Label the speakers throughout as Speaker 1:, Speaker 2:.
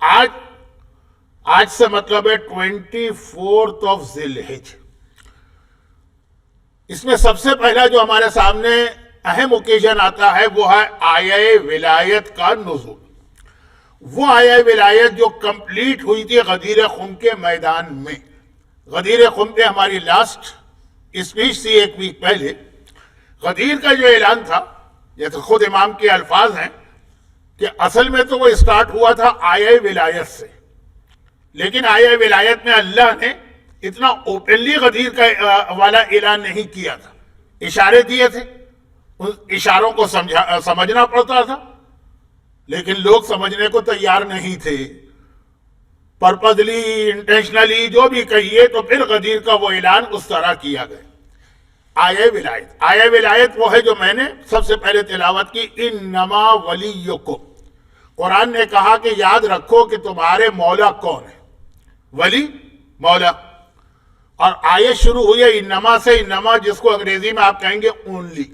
Speaker 1: آج سے مطلب ہے 24 ذی الحجہ۔ اس میں سب سے پہلا جو ہمارے سامنے اہم اوکیزن آتا ہے وہ ہے آیہ ولایت کا نزول۔ وہ آیہ ولایت جو کمپلیٹ ہوئی تھی غدیر خم کے میدان میں۔ غدیر خم پہ ہماری لاسٹ اسپیچ تھی ایک ویک پہلے۔ غدیر کا جو اعلان تھا، جیسے خود امام کے الفاظ ہیں کہ اصل میں تو وہ اسٹارٹ ہوا تھا آیہ ولایت سے، لیکن آیہ ولایت میں اللہ نے اتنا اوپنلی غدیر کا والا اعلان نہیں کیا تھا، اشارے دیے تھے، ان اشاروں کو سمجھنا پڑتا تھا، لیکن لوگ سمجھنے کو تیار نہیں تھے، پرپزلی انٹینشنلی جو بھی کہیے، تو پھر غدیر کا وہ اعلان اس طرح کیا گیا۔ آیہ ولایت وہ ہے جو میں نے سب سے پہلے تلاوت کی، انما ولیکم۔ قرآن نے کہا کہ یاد رکھو کہ تمہارے مولا کون ہے، ولی مولا، اور آیت شروع ہوئی ہے انما سے، انما جس کو انگریزی میں آپ کہیں گے اونلی،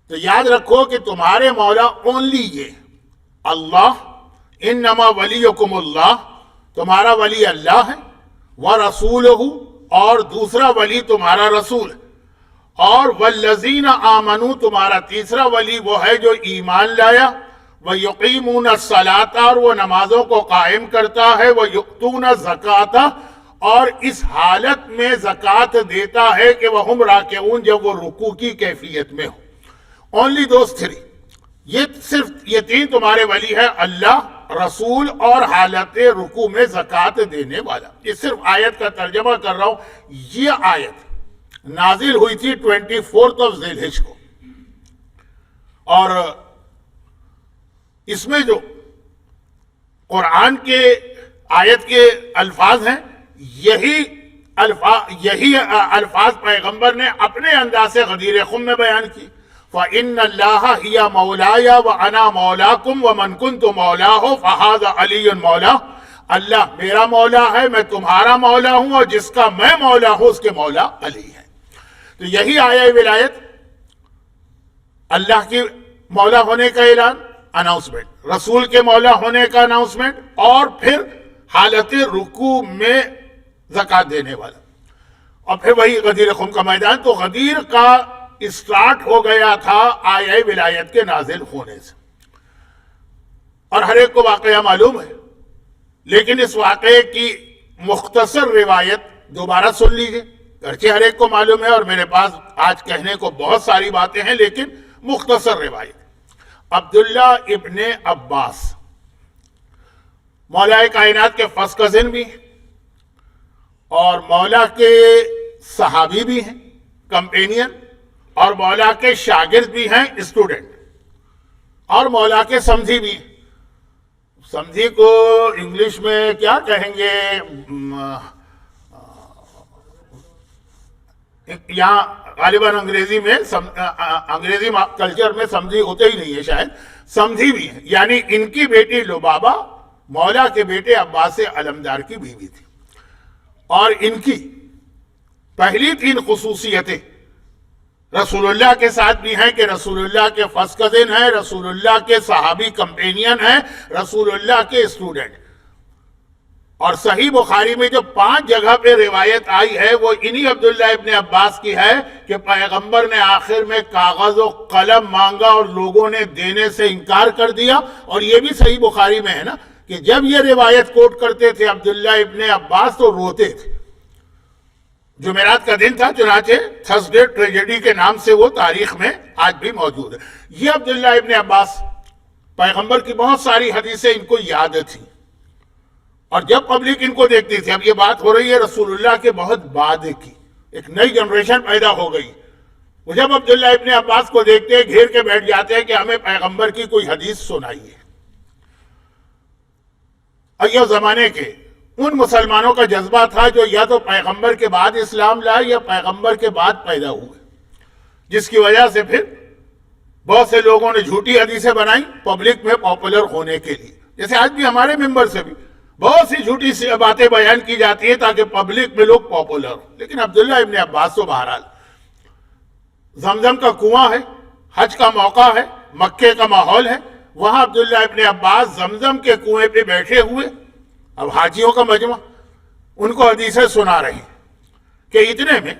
Speaker 1: تو یاد رکھو کہ تمہارے مولا اونلی یہ اللہ، انما ولیکم اللہ، تمہارا ولی اللہ ہے، ورسولہ، اور دوسرا ولی تمہارا رسول ہے، اور والذین آمنوا، تمہارا تیسرا ولی وہ ہے جو ایمان لایا، وَيُقِيمُونَ الصَّلَاةَ، اور وہ نمازوں کو قائم کرتا ہے، وَيُؤْتُونَ الزَّكَاةَ، اور اس حالت میں زکوٰۃ دیتا ہے کہ وَهُمْ رَاكِعُونَ، جب وہ رکوع کی کیفیت میں ہو۔ اونلی دوز تھری، صرف یہ تین تمہارے ولی ہے، اللہ، رسول اور حالت رکوع میں زکوٰۃ دینے والا۔ یہ صرف آیت کا ترجمہ کر رہا ہوں۔ یہ آیت نازل ہوئی تھی 24 ذی الحجہ کو، اور اس میں جو قرآن کے آیت کے الفاظ ہیں، یہی الفاظ پیغمبر نے اپنے انداز سے غدیر خم میں بیان کی۔ فَإِنَّ اللَّهَ هِيَ مَوْلَايَ وَأَنَا مَوْلَاكُمْ وَمَنْ كُنْتُ مَوْلَاهُ فَهَذَا عَلِيٌّ مَوْلَاهُ، اللہ میرا مولا ہے، میں تمہارا مولا ہوں، اور جس کا میں مولا ہوں اس کے مولا علی ہے۔ تو یہی آیہ ولایت، اللہ کی مولا ہونے کا اعلان، اناؤنسمنٹ، رسول کے مولا ہونے کا اناؤنسمنٹ، اور پھر حالت رکوع میں زکوٰۃ دینے والا، اور پھر وہی غدیر خم کا میدان۔ تو غدیر کا اسٹارٹ ہو گیا تھا آیہ ولایت کے نازل ہونے سے، اور ہر ایک کو واقعہ معلوم ہے، لیکن اس واقعے کی مختصر روایت دوبارہ سن لیجئے، گرچہ ہر ایک کو معلوم ہے، اور میرے پاس آج کہنے کو بہت ساری باتیں ہیں، لیکن مختصر روایت۔ عبداللہ ابن عباس مولا کائنات کے فرسٹ کزن بھی ہیں، اور مولا کے صحابی بھی ہیں، کمپینین، اور مولا کے شاگرد بھی ہیں، اسٹوڈنٹ، اور مولا کے سمجھی بھی ہیں۔ سمجھی کو انگلش میں کیا کہیں گے؟ یہاں غالباً انگریزی کلچر میں سمجھی ہوتے ہی نہیں ہے، شاید سمجھی بھی ہیں، یعنی ان کی بیٹی لبابہ مولا کے بیٹے عباس علمدار کی بیوی تھی، اور ان کی پہلی 3 خصوصیتیں رسول اللہ کے ساتھ بھی ہیں کہ رسول اللہ کے فرسٹ کزن ہیں، رسول اللہ کے صحابی کمپینین ہیں، رسول اللہ کے اسٹوڈنٹ۔ اور صحیح بخاری میں جو 5 جگہ پہ روایت آئی ہے وہ انہی عبداللہ ابن عباس کی ہے کہ پیغمبر نے آخر میں کاغذ و قلم مانگا اور لوگوں نے دینے سے انکار کر دیا، اور یہ بھی صحیح بخاری میں ہے نا کہ جب یہ روایت کوٹ کرتے تھے عبداللہ ابن عباس تو روتے تھے۔ جمعرات کا دن تھا، چنانچہ تھرسڈے ٹریجڈی کے نام سے وہ تاریخ میں آج بھی موجود ہے۔ یہ عبداللہ ابن عباس، پیغمبر کی بہت ساری حدیثیں ان کو یاد تھیں، اور جب پبلک ان کو دیکھتی تھی، اب یہ بات ہو رہی ہے رسول اللہ کے بہت بعد کی، ایک نئی جنریشن پیدا ہو گئی، وہ جب عبداللہ ابن عباس کو دیکھتے ہیں گھیر کے بیٹھ جاتے ہیں کہ ہمیں پیغمبر کی کوئی حدیث سنائیے۔ ایو زمانے کے ان مسلمانوں کا جذبہ تھا جو یا تو پیغمبر کے بعد اسلام لائے یا پیغمبر کے بعد پیدا ہوئے، جس کی وجہ سے پھر بہت سے لوگوں نے جھوٹی حدیثیں بنائی پبلک میں پاپولر ہونے کے لیے، جیسے آج بھی ہمارے ممبر سے بھی بہت سی جھوٹی سی باتیں بیان کی جاتی ہیں تاکہ پبلک میں لوگ پاپولر ہوں۔ لیکن عبداللہ ابن عباس تو بہرحال زمزم کا کنواں ہے، حج کا موقع ہے، مکے کا ماحول ہے، وہاں عبداللہ ابن عباس زمزم کے کنویں پہ بیٹھے ہوئے، اب حاجیوں کا مجمع، ان کو حدیثیں سنا رہے ہیں کہ اتنے میں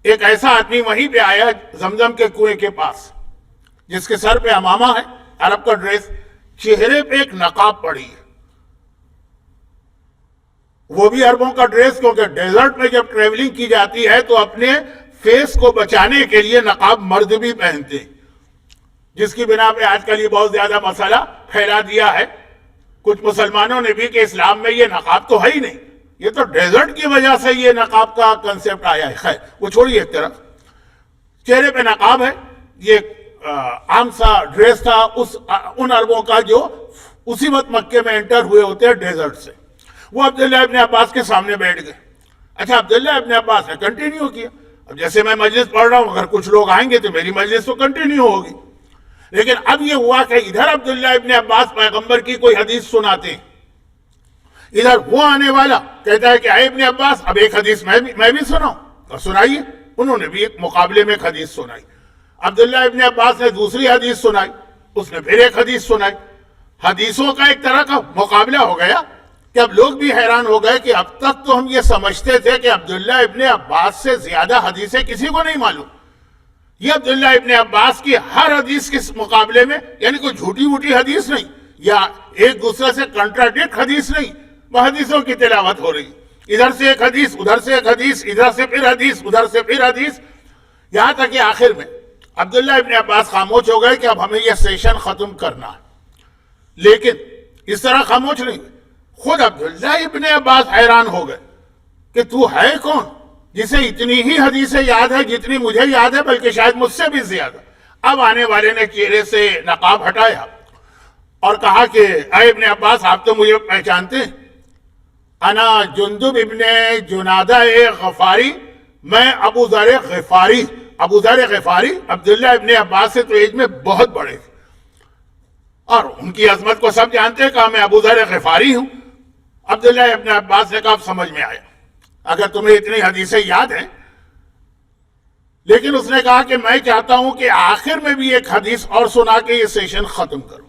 Speaker 1: ایک ایسا آدمی وہیں پہ آیا زمزم کے کنویں کے پاس، جس کے سر پہ امامہ ہے، عرب کا ڈریس، چہرے پہ ایک نقاب پڑی ہے، وہ بھی عربوں کا ڈریس، کیونکہ ڈیزرٹ میں جب ٹریولنگ کی جاتی ہے تو اپنے فیس کو بچانے کے لیے نقاب مرد بھی پہنتے ہیں، جس کی بنا پہ آج کل یہ بہت زیادہ مسئلہ پھیلا دیا ہے کچھ مسلمانوں نے بھی کہ اسلام میں یہ نقاب تو ہے ہی نہیں، یہ تو ڈیزرٹ کی وجہ سے یہ نقاب کا کنسیپٹ آیا ہے۔ خیر وہ چھوڑیے ایک طرف، چہرے پہ نقاب ہے، یہ عام سا ڈریس تھا ان عربوں کا جو اسی وقت مکے میں انٹر ہوئے ہوتے ہیں ڈیزرٹ سے۔ وہ عبداللہ ابن عباس کے سامنے بیٹھ گئے۔ اچھا عبداللہ ابن عباس نے کنٹینیو کیا، اب جیسے میں مجلس پڑھ رہا ہوں، اگر کچھ لوگ آئیں گے تو میری مجلس تو کنٹینیو ہوگی، لیکن اب یہ ہوا کہ ادھر عبداللہ ابن عباس پیغمبر کی کوئی حدیث سناتے ہیں، ادھر وہ آنے والا کہتا ہے کہ اے ابن عباس اب ایک حدیث میں بھی سناؤں، اور سنائیے۔ انہوں نے بھی ایک مقابلے میں ایک حدیث سنائی، عبداللہ ابن عباس نے دوسری حدیث سنائی، اس نے پھر ایک حدیث سنائی، حدیثوں کا ایک طرح کا مقابلہ ہو گیا کہ اب لوگ بھی حیران ہو گئے کہ اب تک تو ہم یہ سمجھتے تھے کہ عبداللہ ابن عباس سے زیادہ حدیثیں کسی کو نہیں معلوم، یہ عبداللہ ابن عباس کی ہر حدیث کے مقابلے میں، یعنی کوئی جھوٹی ووٹی حدیث نہیں یا ایک دوسرے سے کنٹراڈکٹ حدیث نہیں، وہ حدیثوں کی تلاوت ہو رہی، ادھر سے ایک حدیث، ادھر سے ایک حدیث، ادھر سے پھر حدیث، ادھر سے پھر حدیث، یہاں تک کہ آخر میں عبداللہ ابن عباس خاموش ہو گئے کہ اب ہمیں یہ سیشن ختم کرنا ہے، لیکن اس طرح خاموش نہیں، خود عبداللہ ابن عباس حیران ہو گئے کہ تو ہے کون جسے اتنی ہی حدیثیں یاد ہے جتنی مجھے یاد ہے، بلکہ شاید مجھ سے بھی زیادہ۔ اب آنے والے نے چہرے سے نقاب ہٹایا اور کہا کہ اے ابن عباس آپ تو مجھے پہچانتے ہیں، انا جندب ابن جنادہ غفاری، میں ابو ذر غفاری۔ ابو ذر غفاری عبداللہ ابن عباس سے تو ایج میں بہت بڑے تھے اور ان کی عظمت کو سب جانتے ہیں، کہا میں ابو ذر غفاری ہوں۔ عبداللہ ابن عباس نے کہا اب سمجھ میں آیا، اگر تمہیں اتنی حدیثیں یاد ہیں، لیکن اس نے کہا کہ میں چاہتا ہوں کہ آخر میں بھی ایک حدیث اور سنا کے یہ سیشن ختم کروں،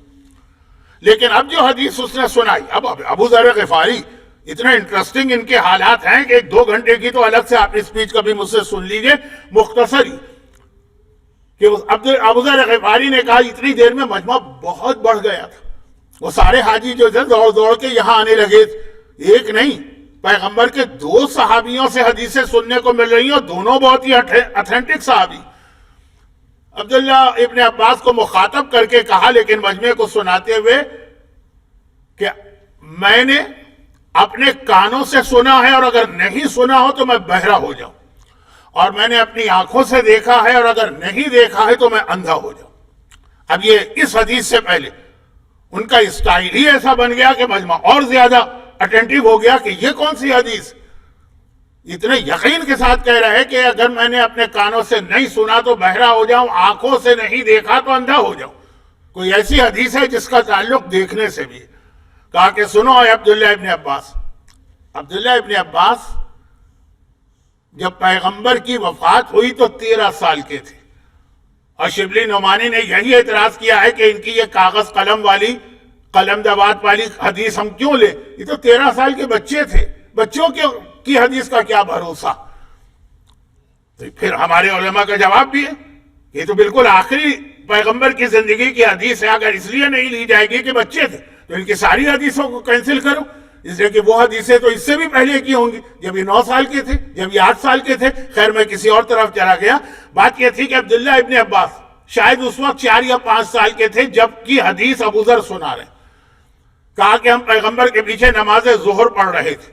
Speaker 1: لیکن اب جو حدیث اس نے سنائی، اب ابو ذر غفاری اتنا انٹرسٹنگ ان کے حالات ہیں کہ 2 گھنٹے کی تو الگ سے آپ اسپیچ کبھی مجھ سے سن لیجئے مختصری، کہ ابو ذر غفاری نے کہا اتنی دیر میں مجمع بہت بڑھ گیا تھا، وہ سارے حاجی جو تھے دوڑ دوڑ کے یہاں آنے لگے، ایک نہیں پیغمبر کے 2 صحابیوں سے حدیثیں سننے کو مل رہی ہیں، اور دونوں بہت ہی اتھینٹک صحابی۔ عبداللہ ابن عباس کو مخاطب کر کے کہا لیکن مجمع کو سناتے ہوئے کہ میں نے اپنے کانوں سے سنا ہے، اور اگر نہیں سنا ہو تو میں بہرا ہو جاؤں، اور میں نے اپنی آنکھوں سے دیکھا ہے، اور اگر نہیں دیکھا ہے تو میں اندھا ہو جاؤں۔ اب یہ اس حدیث سے پہلے ان کا اسٹائل ہی ایسا بن گیا کہ مجمع اور زیادہ اٹینٹیو ہو گیا کہ یہ کون سی حدیث، اتنے یقین کے ساتھ کہہ رہے کہ اگر میں نے اپنے کانوں سے نہیں سنا تو بہرا ہو جاؤں، آنکھوں سے نہیں دیکھا تو اندھا ہو جاؤں، کوئی ایسی حدیث ہے جس کا تعلق دیکھنے سے بھی؟ کہا کہ سنو اے عبداللہ ابن عباس۔ عبداللہ ابن عباس جب پیغمبر کی وفات ہوئی تو 13 سال کے تھے، اور شبلی نعمانی نے یہی اعتراض کیا ہے کہ ان کی یہ کاغذ قلم والی، قلم دوات والی حدیث ہم کیوں لیں، یہ تو 13 سال کے بچے تھے، بچوں کی حدیث کا کیا بھروسہ؟ تو پھر ہمارے علماء کا جواب بھی ہے، یہ تو بالکل آخری پیغمبر کی زندگی کی حدیث ہے، اگر اس لیے نہیں لی جائے گی کہ بچے تھے تو ان کی ساری حدیثوں کو کینسل کرو، اس لیے کہ وہ حدیثیں تو اس سے بھی پہلے کی ہوں گی، جب یہ 9 سال کے تھے، جب یہ 8 سال کے تھے۔ خیر میں کسی اور طرف چلا گیا، بات یہ تھی کہ عبداللہ ابن عباس شاید اس وقت 4 یا 5 سال کے تھے جب کی حدیث ابو ذر سنا رہے، کہا کہ ہم پیغمبر کے پیچھے نماز ظہر پڑھ رہے تھے،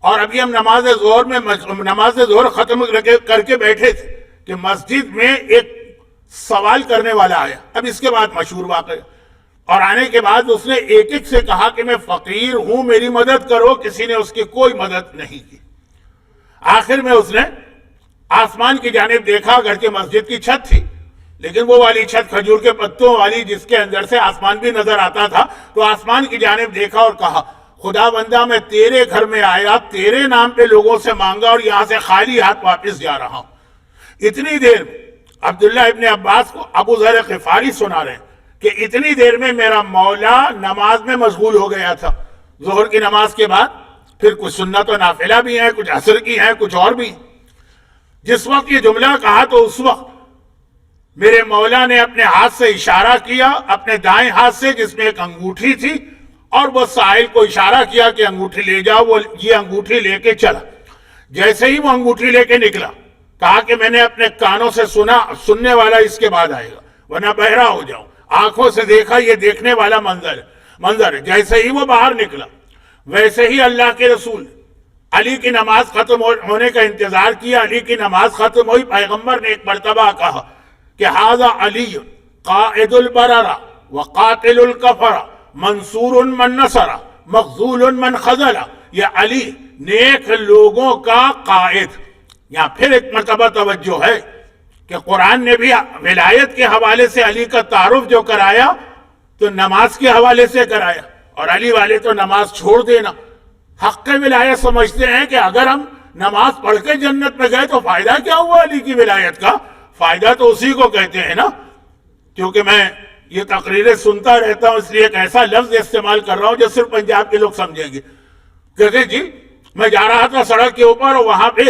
Speaker 1: اور ابھی ہم نماز ظہر ختم کر کے بیٹھے تھے کہ مسجد میں ایک سوال کرنے والا آیا۔ اب اس کے بعد مشہور واقعہ، اور آنے کے بعد اس نے ایک ایک سے کہا کہ میں فقیر ہوں، میری مدد کرو، کسی نے اس کی کوئی مدد نہیں کی۔ آخر میں اس نے آسمان کی جانب دیکھا، اگرچہ مسجد کی چھت تھی لیکن وہ والی چھت کھجور کے پتوں والی جس کے اندر سے آسمان بھی نظر آتا تھا، تو آسمان کی جانب دیکھا اور کہا خدا بندہ میں تیرے گھر میں آیا، تیرے نام پہ لوگوں سے مانگا اور یہاں سے خالی ہاتھ واپس جا رہا ہوں۔ اتنی دیر عبداللہ ابن عباس کو ابو ذر غفاری سنا رہے ہیں کہ اتنی دیر میں میرا مولا نماز میں مشغول ہو گیا تھا. ظہر کی نماز کے بعد پھر کچھ سنت و نافلہ بھی ہیں, کچھ عصر کی ہیں, کچھ اور بھی. جس وقت یہ جملہ کہا تو اس وقت میرے مولا نے اپنے ہاتھ سے اشارہ کیا, اپنے دائیں ہاتھ سے جس میں ایک انگوٹھی تھی, اور وہ سائل کو اشارہ کیا کہ انگوٹھی لے جاؤ. وہ یہ انگوٹھی لے کے چلا. جیسے ہی وہ انگوٹھی لے کے نکلا, کہا کہ میں نے اپنے کانوں سے سنا, سننے والا اس کے بعد آئے گا ورنہ بہرا ہو جاؤں. آنکھوں سے دیکھا, یہ دیکھنے والا منظر ہے. جیسے ہی وہ باہر نکلا, ویسے ہی اللہ کے رسول علی کی نماز ختم ہونے کا انتظار کیا. علی کی نماز ختم ہوئی. پیغمبر نے ایک مرتبہ کہا کہ ھذا علی قائد البرر وقاتل الکفر منصور من نصر مخذول من خذل. یہ علی نیک لوگوں کا قائد. یہاں پھر ایک مرتبہ توجہ ہے کہ قرآن نے بھی ولایت کے حوالے سے علی کا تعارف جو کرایا تو نماز کے حوالے سے کرایا. اور علی والے تو نماز چھوڑ دینا. حق ولایت سمجھتے ہیں کہ اگر ہم نماز پڑھ کے جنت میں گئے تو فائدہ کیا ہوا علی کی ولایت کا؟ فائدہ تو اسی کو کہتے ہیں نا. کیونکہ میں یہ تقریریں سنتا رہتا ہوں, اس لیے ایک ایسا لفظ استعمال کر رہا ہوں جو صرف پنجاب کے لوگ سمجھیں گے. کہتے جی میں جا رہا تھا سڑک کے اوپر اور وہاں پہ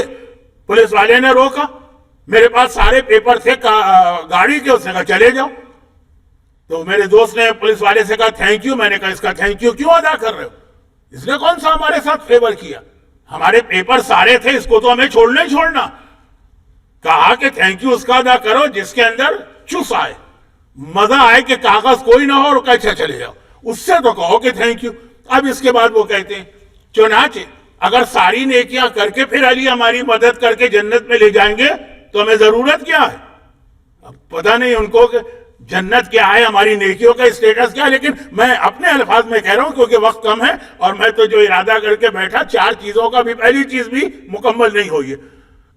Speaker 1: پولیس والے نے روکا, میرے پاس سارے پیپر تھے گاڑی کے, اس نے کہا چلے جاؤ. تو میرے دوست نے پولیس والے سے کہا تھینک یو. میں نے کہا اس کا تھینک یو کیوں ادا کر رہے ہو؟ اس نے کون سا ہمارے ساتھ فیور کیا؟ ہمارے پیپر سارے تھے, اس کو تو ہمیں چھوڑنا ہی چھوڑنا. کہا کہ تھینک یو اس کا ادا کرو جس کے اندر چس آئے, مزہ آئے, کہ کاغذ کوئی نہ ہو اور کیسے چلے جاؤ. اس سے تو کہو کہ تھینک یو. اب اس کے بعد وہ کہتے ہیں چنانچہ اگر ساری نیکیاں کر کے پھر علی ہماری مدد کر کے جنت میں لے جائیں گے تو ہمیں ضرورت کیا ہے؟ اب پتہ نہیں ان کو کہ جنت کیا ہے, ہماری نیکیوں کا اسٹیٹس کیا ہے. لیکن میں اپنے الفاظ میں کہہ رہا ہوں کیونکہ وقت کم ہے, اور میں تو جو ارادہ کر کے بیٹھا, 4 چیزوں کا بھی پہلی چیز بھی مکمل نہیں ہوئی ہے.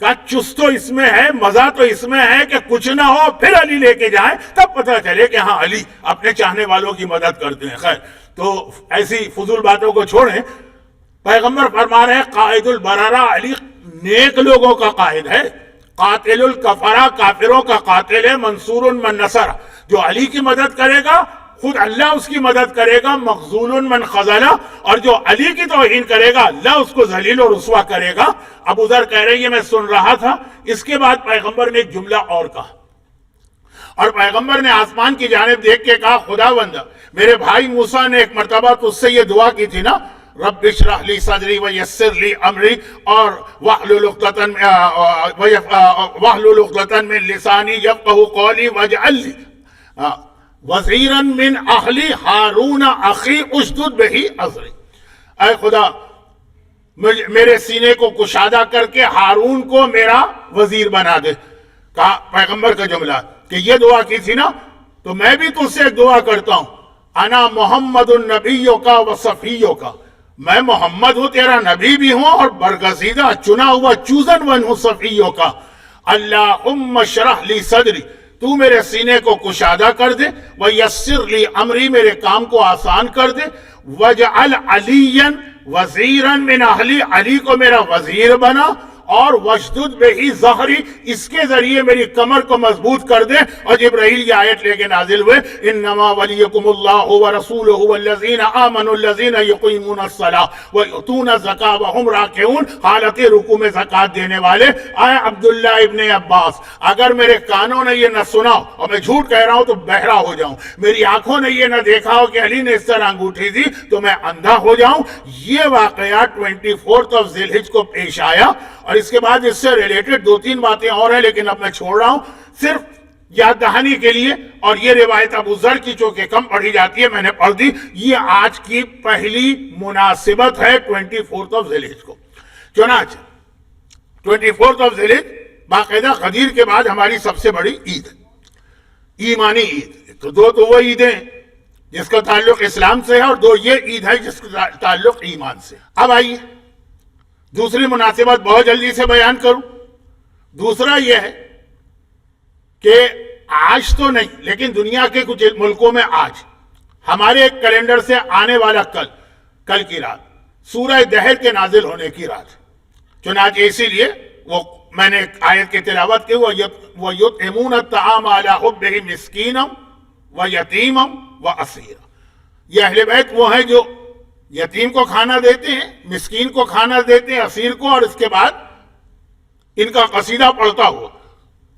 Speaker 1: کہا چست تو اس میں ہے, مزہ تو اس میں ہے کہ کچھ نہ ہو پھر علی لے کے جائیں, تب پتہ چلے کہ ہاں علی اپنے چاہنے والوں کی مدد کرتے ہیں. خیر, تو ایسی فضول باتوں کو چھوڑیں. پیغمبر فرما رہے ہیں قائد البررہ, علی نیک لوگوں کا قائد ہے. قاتل الکفرہ, کافروں کا قاتل ہے. منصور من نصر, جو علی کی مدد کرے گا خود اللہ اس کی مدد کرے گا. مخذول من خذل, اور جو علی کی توہین کرے گا اللہ اس کو ذلیل اور رسوا کرے گا. ابو ذر کہہ رہے ہیں میں سن رہا تھا, اس کے بعد پیغمبر نے ایک جملہ اور کہا, اور پیغمبر نے آسمان کی جانب دیکھ کے کہا خداوند میرے بھائی موسیٰ نے ایک مرتبہ تجھ سے یہ دعا کی تھی نا, رب اشرح لی صدری ویسر لی امری, اور واحلل عقدۃ من لسانی یفقہوا قولی واجعل لی وزیرا من اہلی ہارون اخی اشدد بہ ازری. اے خدا میرے سینے کو کشادہ کر کے ہارون کو میرا وزیر بنا دے. کہا پیغمبر کا جملہ کہ یہ دعا کی تھی نا, تو میں بھی تجھ سے ایک دعا کرتا ہوں, انا محمد النبیوں کا و صفیوں کا, میں محمد ہوں تیرا نبی بھی ہوں اور برگزیدہ چنا ہوا چوزن ون ہوں صفیوں کا. اللہم اشرح لی صدری, تو میرے سینے کو کشادہ کر دے. ویسر لی امری, میرے کام کو آسان کر دے. وجعل علیا وزیرا من اہلی, علی کو میرا وزیر بنا. اور وشدد بہ ظہری, اس کے ذریعے میری کمر کو مضبوط کر دے. اور جبرائیل یہ آیت لے کے نازل ہوئے, انما ولیکم اللہ ورسولہ والذین آمنوا الذین یقیمون الصلاۃ ویؤتون الزکاۃ وہم راکعون, حالت رکوع میں زکوٰۃ دینے والے. آئے عبداللہ ابن عباس, اگر میرے کانوں نے یہ نہ سنا اور میں جھوٹ کہہ رہا ہوں تو بہرا ہو جاؤں, میری آنکھوں نے یہ نہ دیکھا ہو کہ علی نے اس طرح انگوٹھی دی تو میں اندھا ہو جاؤں. یہ واقعہ 24 ذی الحجہ کو پیش آیا. اور اس کے بعد اس سے ریلیٹڈ 2-3 باتیں اور ہیں, لیکن اب میں چھوڑ رہا ہوں صرف یاد دہانی کے لیے. اور یہ روایت ابو ذر کی چونکہ کم پڑھی جاتی ہے, میں نے پڑھ دی. یہ آج کی پہلی مناسبت ہے 24 ذی الحجہ کو. چنانچہ 24 ذی الحجہ باقاعدہ غدیر کے بعد ہماری سب سے بڑی عید ہے, ایمانی عید. تو دو وہ عیدیں جس کا تعلق اسلام سے ہے, اور 2 یہ عید ہے جس کا تعلق ایمان سے. اب آئیے دوسری مناسبت بہت جلدی سے بیان کروں. دوسرا یہ ہے کہ آج تو نہیں لیکن دنیا کے کچھ ملکوں میں آج ہمارے ایک کیلنڈر سے آنے والا کل کی رات سورہ دہر کے نازل ہونے کی رات. چنانچہ اسی لیے وہ میں نے ایک آیت کی تلاوت کی, وَيُطْعِمُونَ الطَّعَامَ عَلَىٰ حُبِّهِ مِسْكِينًا وَيَتِيمًا وَأَسِيرًا. یہ اہل بیت وہ ہیں جو یتیم کو کھانا دیتے ہیں، مسکین کو کھانا دیتے ہیں، اسیر کو، اور اس کے بعد ان کا قصیدہ پڑھتا ہوا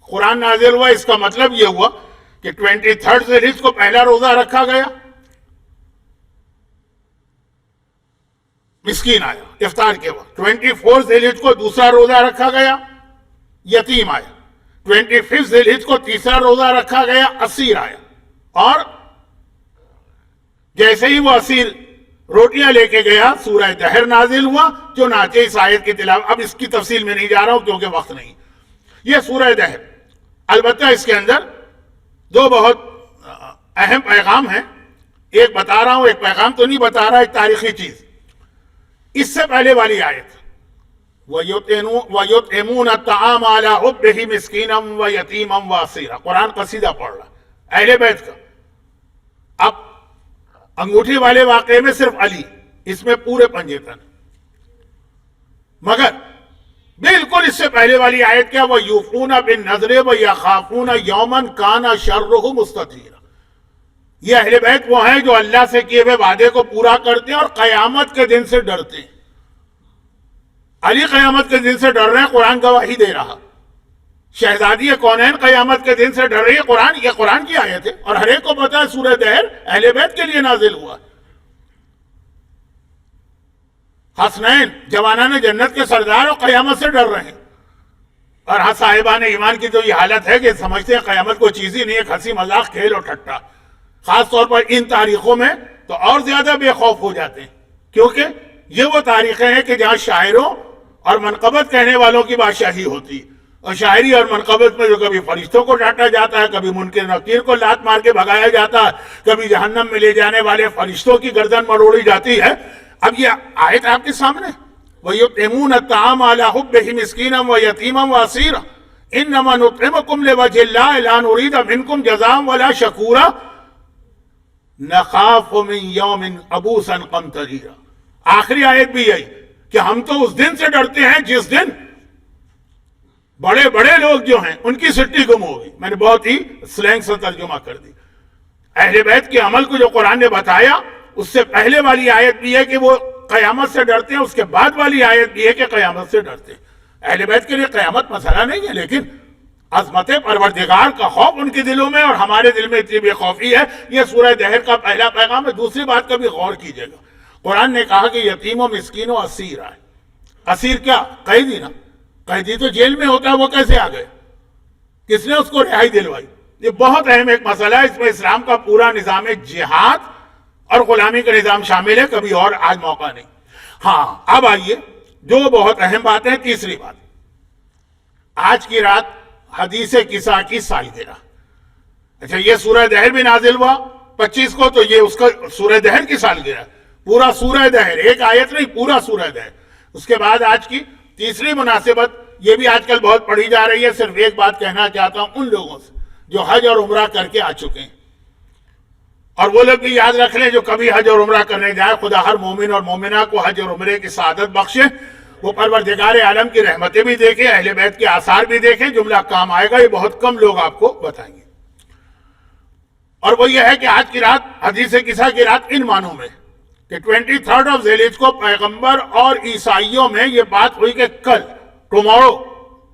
Speaker 1: قرآن نازل ہوا. اس کا مطلب یہ ہوا کہ 23 ذی الحجہ کو پہلا روزہ رکھا گیا، مسکین آیا افطار کے وقت. 24 ذی الحجہ کو دوسرا روزہ رکھا گیا، یتیم آیا. 25 ذی الحجہ کو تیسرا روزہ رکھا گیا، اسیر آیا. اور جیسے ہی وہ اسیر روٹیاں لے کے گیا، سورہ دہر نازل ہوا جو ناچے اس آیت کی تلاوت. اب اس کی تفصیل میں نہیں جا رہا ہوں کیونکہ وقت نہیں. یہ سورہ دہر، البتہ اس کے اندر دو بہت اہم پیغام ہیں. ایک بتا رہا ہوں، ایک پیغام تو نہیں بتا رہا، ایک تاریخی چیز. اس سے پہلے والی آیت وَيُطْعِمُونَ الطَّعَامَ عَلَىٰ حُبِّهِ مِسْكِينًا وَيَتِيمًا وَأَسِيرًا. قرآن قصیدہ پڑھ رہا اہل بیت کا. اب انگوٹھی والے واقعے میں صرف علی، اس میں پورے پنجے تن. مگر بالکل اس سے پہلے والی آیت کیا؟ وَيُوفُونَ بِالنَّذْرِ وَيَخَافُونَ يَوْمًا كَانَ شَرُّهُ مُسْتَطِيرًا. یہ اہل بیت وہ ہیں جو اللہ سے کیے ہوئے وعدے کو پورا کرتے ہیں اور قیامت کے دن سے ڈرتے ہیں. علی قیامت کے دن سے ڈر رہے ہیں، قرآن گواہی دے رہا. شہزادی کونین قیامت کے دن سے ڈر رہی ہے، یہ قرآن کی آیت ہے. اور ہر ایک کو پتا ہے سورہ دہر اہل بیت کے لیے نازل ہوا. حسنین جوانان جنت کے سردار اور قیامت سے ڈر رہے ہیں. اور صاحبان ایمان کی تو یہ حالت ہے کہ سمجھتے ہیں قیامت کوئی چیز ہی نہیں، ایک ہنسی مذاق کھیل اور ٹھٹا. خاص طور پر ان تاریخوں میں تو اور زیادہ بے خوف ہو جاتے ہیں، کیونکہ یہ وہ تاریخیں ہیں کہ جہاں شاعروں اور منقبت کہنے والوں کی بادشاہی ہوتی. اور شاعری اور منقبت میں جو کبھی فرشتوں کو ڈانٹا جاتا ہے، کبھی منکر نکیر کو لات مار کے بھگایا جاتا ہے، کبھی جہنم میں لے جانے والے فرشتوں کی گردن مروڑی جاتی ہے. اب یہ آیت آپ کے سامنے وَيُطْعِمُونَ الطَّعَامَ عَلَىٰ حُبِّهِ مِسْكِينًا وَيَتِيمًا وَأَسِيرًا إِنَّمَا نُطْعِمُكُمْ لِوَجْهِ اللَّهِ لَا نُرِيدُ مِنكُمْ جَزَاءً وَلَا شَكُورًا نَخَافُ مِن يَوْمٍ عَبُوسًا قَمْطَرِيرًا. آخری آیت بھی یہی کہ ہم تو اس دن سے ڈرتے ہیں جس دن بڑے بڑے لوگ جو ہیں ان کی سٹی گم ہوگی. میں نے بہت ہی سلینگ سے ترجمہ کر دی. اہل بیت کے عمل کو جو قرآن نے بتایا، اس سے پہلے والی آیت بھی ہے کہ وہ قیامت سے ڈرتے ہیں، اس کے بعد والی آیت بھی ہے کہ قیامت سے ڈرتے ہیں. اہل بیت کے لیے قیامت مسئلہ نہیں ہے، لیکن عظمت پروردگار کا خوف ان کے دلوں میں، اور ہمارے دل میں اتنی بے خوفی ہے. یہ سورہ دہر کا پہلا پیغام ہے. دوسری بات کا بھی غور کیجئے گا، قرآن نے کہا کہ یتیم و مسکین و اسیر آئے. اسیر کیا؟ قیدی نا. قیدی تو جیل میں ہوتا ہے، وہ کیسے آ گئے؟ کس نے اس کو رہائی دلوائی؟ یہ بہت اہم ایک مسئلہ ہے. اس میں اسلام کا پورا نظام جہاد اور غلامی کا نظام شامل ہے. کبھی اور آج موقع نہیں. ہاں اب آئیے جو بہت اہم بات ہے. تیسری بات، آج کی رات حدیث کسا کی سالگرہ. اچھا، یہ سورہ دہر بھی نازل ہوا 25 کو، تو یہ اس کا سورہ دہر کی سالگرہ. پورا سورہ دہر، ایک آیت نہیں، پورا سورہ دہر. اس کے بعد آج کی تیسری مناسبت، یہ بھی آج کل بہت پڑھی جا رہی ہے. صرف ایک بات کہنا چاہتا ہوں ان لوگوں سے جو حج اور عمرہ کر کے آ چکے ہیں، اور وہ لوگ بھی یاد رکھ لیں جو کبھی حج اور عمرہ کرنے جائے. خدا ہر مومن اور مومنہ کو حج اور عمرے کی سعادت بخشے. وہ پروردگار عالم کی رحمتیں بھی دیکھیں، اہل بیت کے آثار بھی دیکھیں. جملہ کام آئے گا، یہ بہت کم لوگ آپ کو بتائیں گے. اور وہ یہ ہے کہ آج کی رات حدیث کسا کی رات ان معنوں میں کہ 23 ذی الحجہ کو پیغمبر اور عیسائیوں میں یہ بات ہوئی کہ کل tomorrow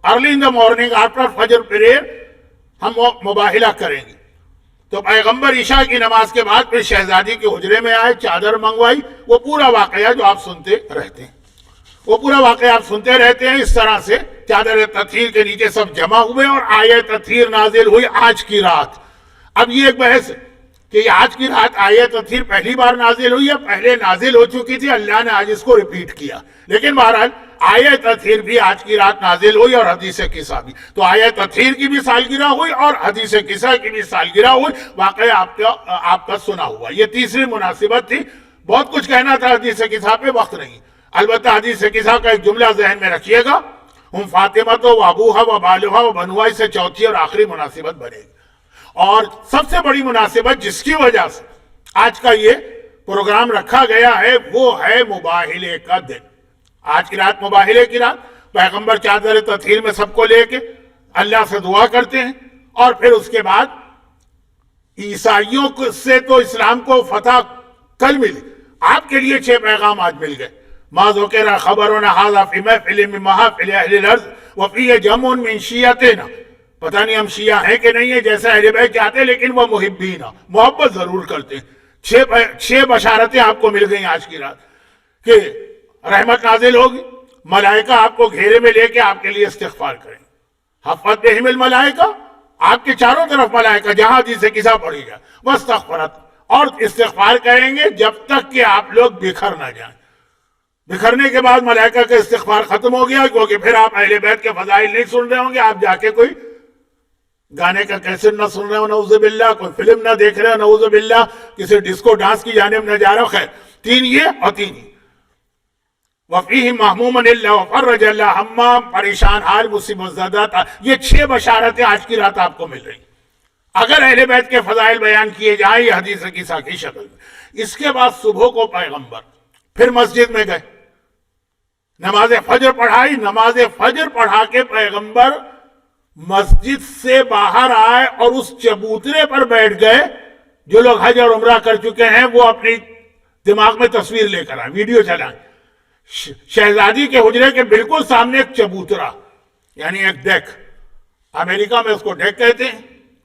Speaker 1: early in the morning after فجر پریئر ہم مباہلہ کریں گے. تو پیغمبر عشاء کی نماز کے بعد پھر شہزادی کے حجرے میں آئے، چادر منگوائی. وہ پورا واقعہ جو آپ سنتے رہتے ہیں، وہ پورا واقعہ آپ سنتے رہتے ہیں. اس طرح سے چادر تطہیر کے نیچے سب جمع ہوئے اور آیت تطہیر نازل ہوئی آج کی رات. اب یہ ایک بحث ہے کہ یہ آج کی رات آیت تطہیر پہلی بار نازل ہوئی یا پہلے نازل ہو چکی تھی، اللہ نے آج اس کو ریپیٹ کیا. لیکن بہرحال آیت تطہیر بھی آج کی رات نازل ہوئی اور حدیث کسا بھی. تو آیت تطہیر کی بھی سالگرہ ہوئی اور حدیث کسا کی بھی سالگرہ ہوئی. واقعہ آپ کا سنا ہوا. یہ تیسری مناسبت تھی. بہت کچھ کہنا تھا حدیث کسا پہ، وقت نہیں. البتہ حدیث کسا کا ایک جملہ ذہن میں رکھیے گا، ہم فاطمہ تو ابوہا و بالہا و بنوہا، سے چوتھی اور آخری مناسبت بنے گی. اور سب سے بڑی مناسبت جس کی وجہ سے آج کا یہ پروگرام رکھا گیا ہے وہ ہے مباہلے کا دن. آج کی رات مباہلے کی رات. پیغمبر چادر تطہیر میں سب کو لے کے اللہ سے دعا کرتے ہیں، اور پھر اس کے بعد عیسائیوں سے تو اسلام کو فتح کل ملی، آپ کے لیے 6 پیغام آج مل گئے. ما ذکر خبرنا ھذا فی محفل من محافل اہل الارض وفیہ جمع من شیعتنا. پتہ نہیں ہم شیعہ ہیں کہ نہیں ہیں، جیسے اہل بیت چاہتے ہیں، لیکن وہ محبین، محبت ضرور کرتے ہیں. 6 بشارتیں آپ کو مل گئیں آج کی رات کہ رحمت نازل ہوگی، ملائکہ آپ کو گھیرے میں لے کے آپ کے لیے استغفار کریں. حفت بہم الملائکہ، آپ کے چاروں طرف ملائکہ، جہاں حدیث قصہ پڑھی جائے، واستغفرت، اور استغفار کریں گے جب تک کہ آپ لوگ بکھر نہ جائیں. بکھرنے کے بعد ملائکہ کا استغفار ختم ہو گیا، کیونکہ پھر آپ اہل بیت کے فضائل نہیں سن رہے ہوں گے، آپ جا کے کوئی گانے کا کیسٹ نہ سن رہے ہو نعوذ باللہ، کوئی فلم نہ دیکھ رہے ہو نعوذ باللہ، کسی ڈسکو ڈانس کی جانب نہ جا رہے ہو. خیر، 3 یہ اور 3 یہ. وفیہ محموم اللہ وفرج اللہ ہما، پریشان حال، مصیبت زدہ تھا. یہ 6 بشارتیں آج کی رات آپ کو مل رہی اگر اہل بیت کے فضائل بیان کیے جائیں یہ حدیث قصہ کی شکل میں. اس کے بعد صبح کو پیغمبر پھر مسجد میں گئے، نماز فجر پڑھائی. نماز فجر پڑھا کے پیغمبر مسجد سے باہر آئے اور اس چبوترے پر بیٹھ گئے. جو لوگ حج اور عمرہ کر چکے ہیں وہ اپنی دماغ میں تصویر لے کر آئے، ویڈیو چلائیں. شہزادی کے حجرے کے بالکل سامنے ایک چبوترا، یعنی ایک ڈیک، امریکہ میں اس کو ڈیک کہتے ہیں،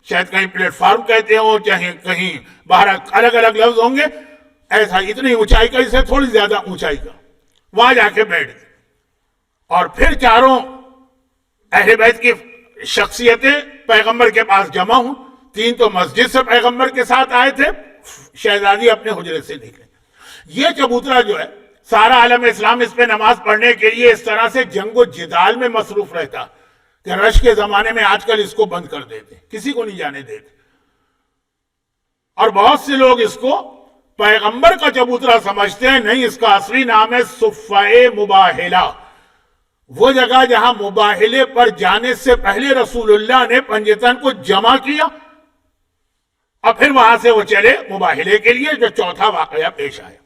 Speaker 1: شاید کہیں پلیٹ فارم کہتے ہوں، چاہے کہیں باہر الگ الگ لفظ ہوں گے. ایسا اتنی اونچائی کا، اس سے تھوڑی زیادہ اونچائی کا، وہاں جا کے بیٹھ گئے. اور پھر چاروں اہل بیت کی شخصیتیں پیغمبر کے پاس جمع ہوں. 3 تو مسجد سے پیغمبر کے ساتھ آئے تھے، شہزادی اپنے حجرے سے نکلے. یہ چبوترا جو ہے سارا عالم اسلام اس پہ نماز پڑھنے کے لیے اس طرح سے جنگ و جدال میں مصروف رہتا کہ رش کے زمانے میں آج کل اس کو بند کر دیتے، کسی کو نہیں جانے دیتے. اور بہت سے لوگ اس کو پیغمبر کا چبوترا سمجھتے ہیں. نہیں، اس کا اصلی نام ہے صفہ مباہلہ، وہ جگہ جہاں مباہلے پر جانے سے پہلے رسول اللہ نے پنجتن کو جمع کیا اور پھر وہاں سے وہ چلے مباہلے کے لیے، جو چوتھا واقعہ پیش آیا.